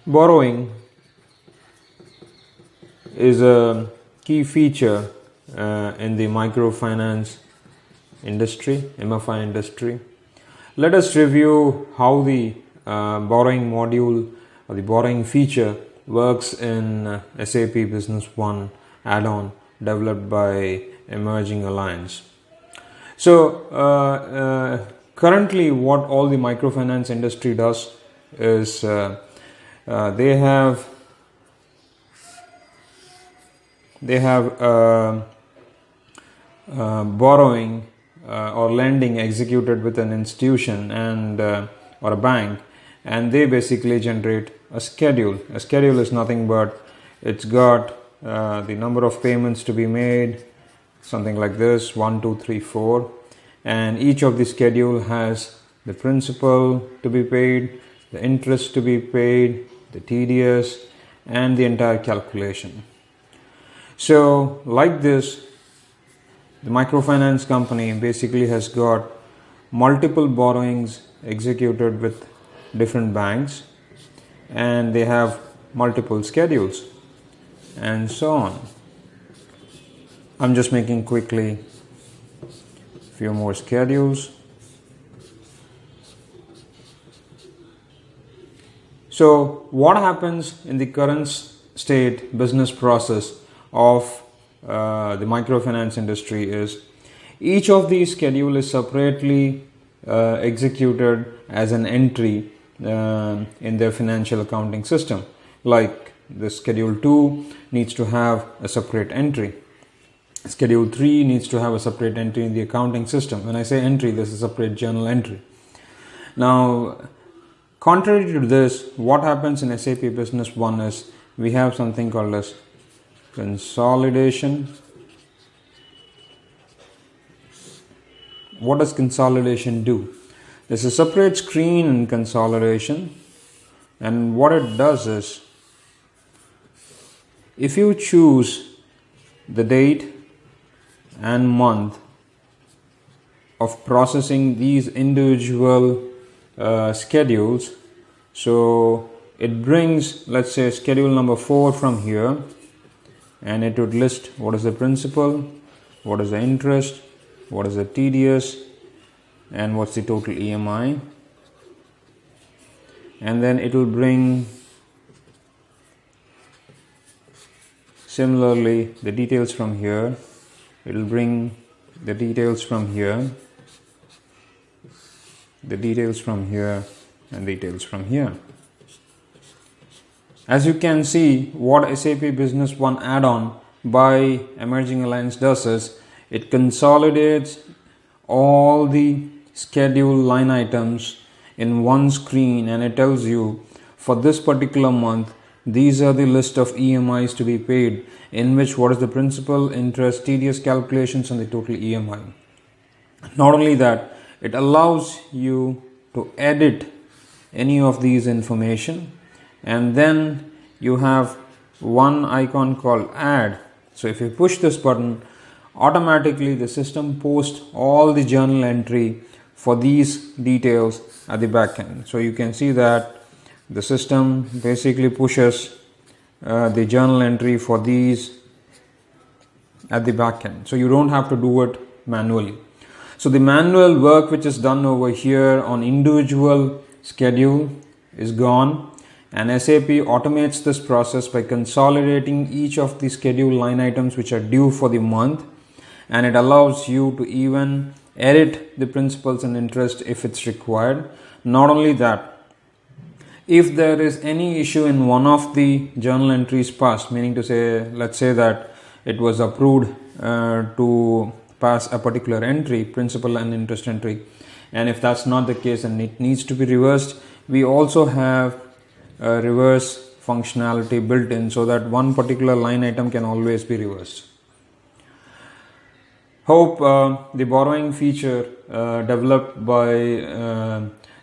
Borrowing is a key feature in the microfinance industry, MFI industry. Let us review how the borrowing module or the borrowing feature works in SAP Business One add-on developed by Emerging Alliance. So currently what all the microfinance industry does is they have borrowing or lending executed with an institution and or a bank, and they basically generate a schedule. A schedule is nothing but it's got the number of payments to be made, something like this, 1, 2, 3, 4, and each of the schedule has the principal to be paid, the interest to be paid, the TDS, and the entire calculation. So like this, the microfinance company basically has got multiple borrowings executed with different banks, and they have multiple schedules and so on. I'm just making quickly a few more schedules. So what happens in the current state business process of the microfinance industry is each of these schedule is separately executed as an entry in their financial accounting system. Like the schedule 2 needs to have a separate entry. Schedule 3 needs to have a separate entry in the accounting system. When I say entry, this is a separate journal entry. Now, contrary to this, what happens in SAP Business One is we have something called as consolidation. What does consolidation do? There's a separate screen in consolidation, and what it does is if you choose the date and month of processing these individual schedules, so it brings, let's say, schedule number 4 from here, and it would list what is the principal, what is the interest, what is the TDS, and what's the total EMI, and then it will bring similarly the details from here. It will bring the details from here, the details from here, and details from here. As you can see, what SAP Business One add-on by Emerging Alliance does is it consolidates all the schedule line items in one screen, and it tells you for this particular month these are the list of EMIs to be paid, in which what is the principal, interest, TDS calculations, and the total EMI. Not only that, it allows you to edit any of these information, and then you have one icon called add. So if you push this button, automatically the system posts all the journal entry for these details at the back end. So you can see that the system basically pushes the journal entry for these at the back end. So you don't have to do it manually. So the manual work which is done over here on individual schedule is gone, and SAP automates this process by consolidating each of the schedule line items which are due for the month, and it allows you to even edit the principals and interest if it's required. Not only that, if there is any issue in one of the journal entries passed, meaning to say, let's say that it was approved to pass a particular entry, principal and interest entry, and if that's not the case and it needs to be reversed, we also have a reverse functionality built in so that one particular line item can always be reversed. Hope the borrowing feature developed by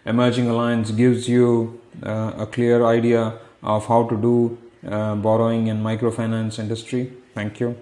Emerging Alliance gives you a clear idea of how to do borrowing in microfinance industry. Thank you.